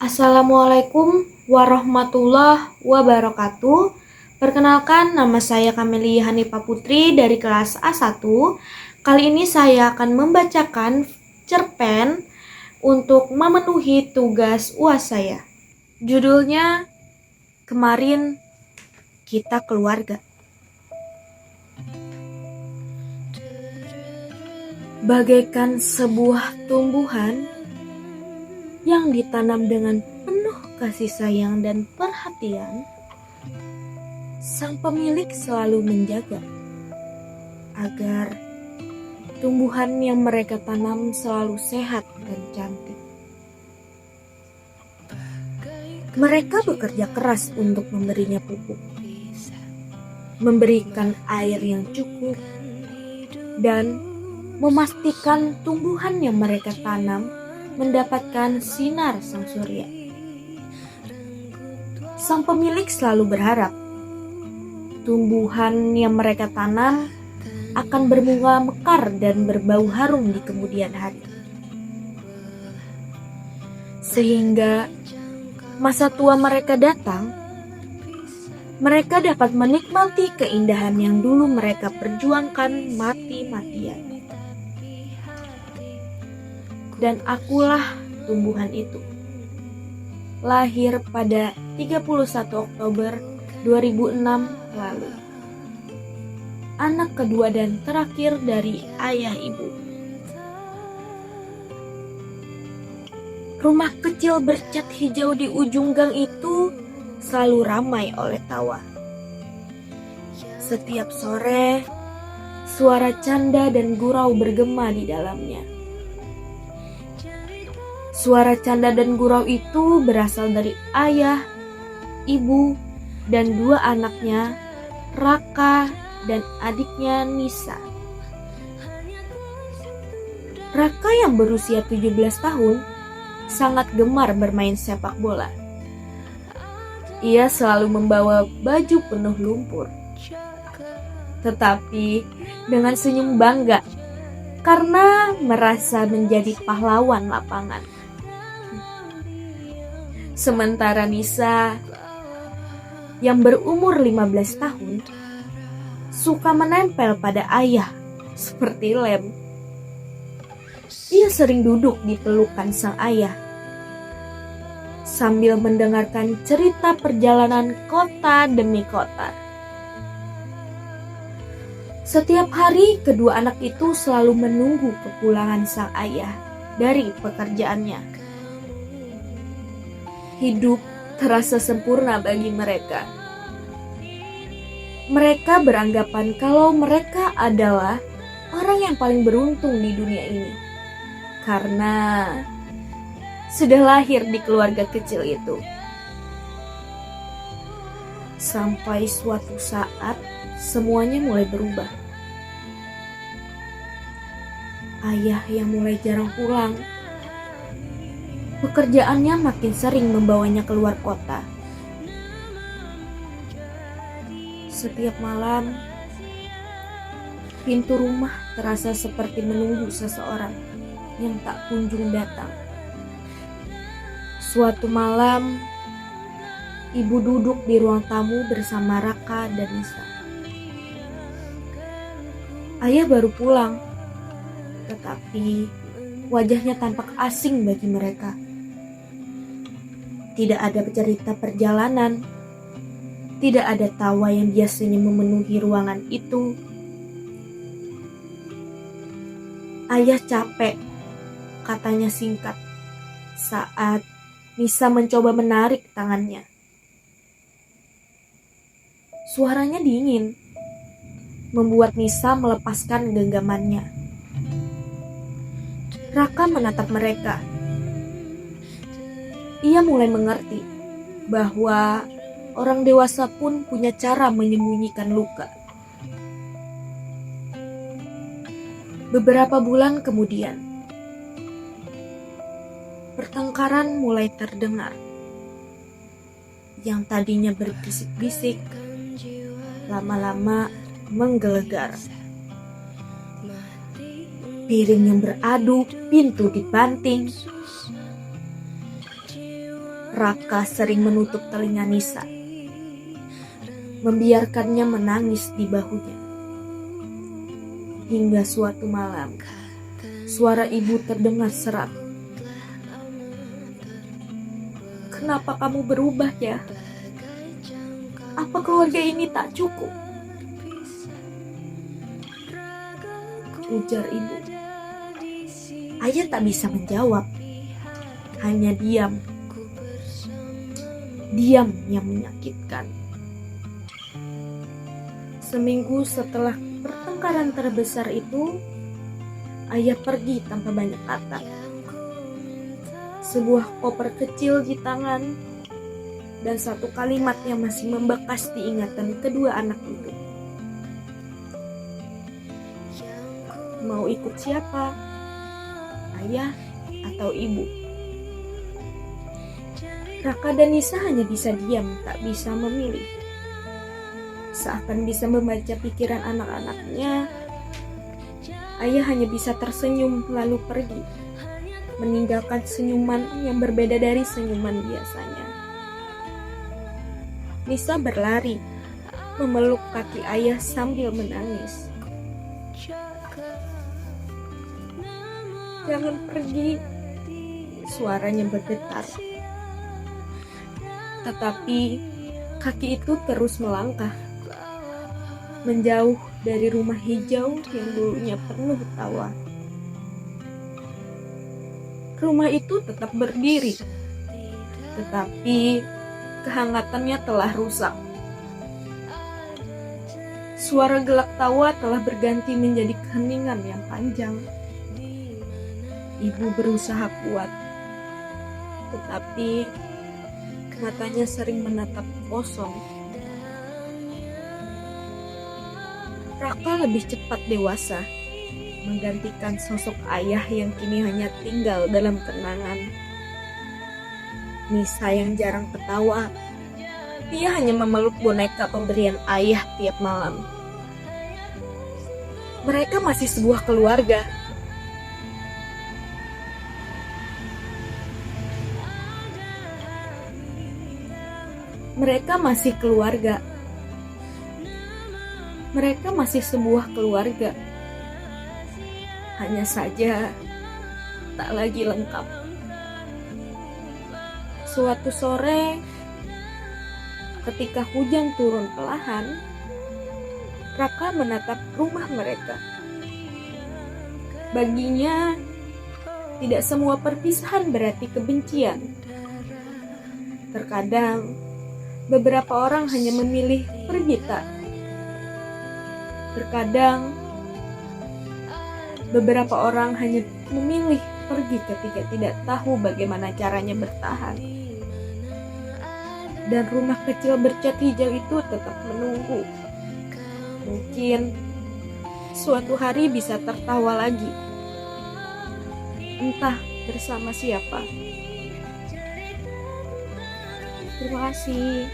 Assalamualaikum warahmatullahi wabarakatuh. Perkenalkan, nama saya Kameli Hanifah Putri dari kelas A1. Kali ini saya akan membacakan cerpen untuk memenuhi tugas UAS saya. Judulnya, Kemarin Kita Keluarga. Bagaikan sebuah tumbuhan yang ditanam dengan penuh kasih sayang dan perhatian, sang pemilik selalu menjaga agar tumbuhan yang mereka tanam selalu sehat dan cantik. Mereka bekerja keras untuk memberinya pupuk, memberikan air yang cukup, dan memastikan tumbuhan yang mereka tanam mendapatkan sinar sang surya. Sang pemilik selalu berharap tumbuhan yang mereka tanam akan berbunga mekar dan berbau harum di kemudian hari. Sehingga masa tua mereka datang, mereka dapat menikmati keindahan yang dulu mereka perjuangkan mati-matian. Dan akulah tumbuhan itu. Lahir pada 31 Oktober 2006 lalu. Anak kedua dan terakhir dari ayah ibu. Rumah kecil bercat hijau di ujung gang itu selalu ramai oleh tawa. Setiap sore, suara canda dan gurau bergema di dalamnya. Suara canda dan gurau itu berasal dari ayah, ibu, dan dua anaknya, Raka dan adiknya Nisa. Raka yang berusia 17 tahun sangat gemar bermain sepak bola. Ia selalu membawa baju penuh lumpur, tetapi dengan senyum bangga karena merasa menjadi pahlawan lapangan. Sementara Nisa yang berumur 15 tahun suka menempel pada ayah seperti lem. Ia sering duduk di pelukan sang ayah sambil mendengarkan cerita perjalanan kota demi kota. Setiap hari kedua anak itu selalu menunggu kepulangan sang ayah dari pekerjaannya. Hidup terasa sempurna bagi mereka. Mereka beranggapan kalau mereka adalah orang yang paling beruntung di dunia ini karena sudah lahir di keluarga kecil itu. Sampai suatu saat semuanya mulai berubah. Ayah yang mulai jarang pulang. Pekerjaannya makin sering membawanya keluar kota. Setiap malam, pintu rumah terasa seperti menunggu seseorang yang tak kunjung datang. Suatu malam, ibu duduk di ruang tamu bersama Raka dan Nisa. Ayah baru pulang, tetapi wajahnya tampak asing bagi mereka. Tidak ada cerita perjalanan, tidak ada tawa yang biasanya memenuhi ruangan itu. Ayah capek, katanya singkat, saat Nisa mencoba menarik tangannya. Suaranya dingin, membuat Nisa melepaskan genggamannya. Raka menatap mereka. Ia mulai mengerti bahwa orang dewasa pun punya cara menyembunyikan luka. Beberapa bulan kemudian, pertengkaran mulai terdengar. Yang tadinya berbisik-bisik, lama-lama menggelegar. Piring yang beradu, pintu dibanting. Raka sering menutup telinga Nisa, membiarkannya menangis di bahunya. Hingga suatu malam, suara ibu terdengar serak. "Kenapa kamu berubah ya? Apa keluarga ini tak cukup?" ujar ibu. Ayah tak bisa menjawab, hanya diam. Diam yang menyakitkan. Seminggu setelah pertengkaran terbesar itu, ayah pergi tanpa banyak kata. Sebuah koper kecil di tangan dan satu kalimat yang masih membekas di ingatan kedua anak itu. Mau ikut siapa? Ayah atau ibu? Raka dan Nisa hanya bisa diam, tak bisa memilih. Seakan bisa membaca pikiran anak-anaknya, ayah hanya bisa tersenyum lalu pergi, meninggalkan senyuman yang berbeda dari senyuman biasanya. Nisa berlari, memeluk kaki ayah sambil menangis. "Jangan pergi," suaranya bergetar. Tetapi kaki itu terus melangkah, menjauh dari rumah hijau yang dulunya penuh tawa. Rumah itu tetap berdiri, tetapi kehangatannya telah rusak. Suara gelak tawa telah berganti menjadi keheningan yang panjang. Ibu berusaha kuat, tetapi matanya sering menatap kosong. Raka lebih cepat dewasa, menggantikan sosok ayah yang kini hanya tinggal dalam kenangan. Nisa yang jarang ketawa, dia hanya memeluk boneka pemberian ayah tiap malam. Mereka masih sebuah keluarga. Mereka masih keluarga. Mereka masih sebuah keluarga. Hanya saja tak lagi lengkap. Suatu sore, ketika hujan turun perlahan, Raka menatap rumah mereka. Baginya, tidak semua perpisahan berarti kebencian. Terkadang, beberapa orang hanya memilih pergi tak. Terkadang, beberapa orang hanya memilih pergi ketika tidak tahu bagaimana caranya bertahan. Dan rumah kecil bercat hijau itu tetap menunggu. Mungkin suatu hari bisa tertawa lagi. Entah bersama siapa. Terima kasih.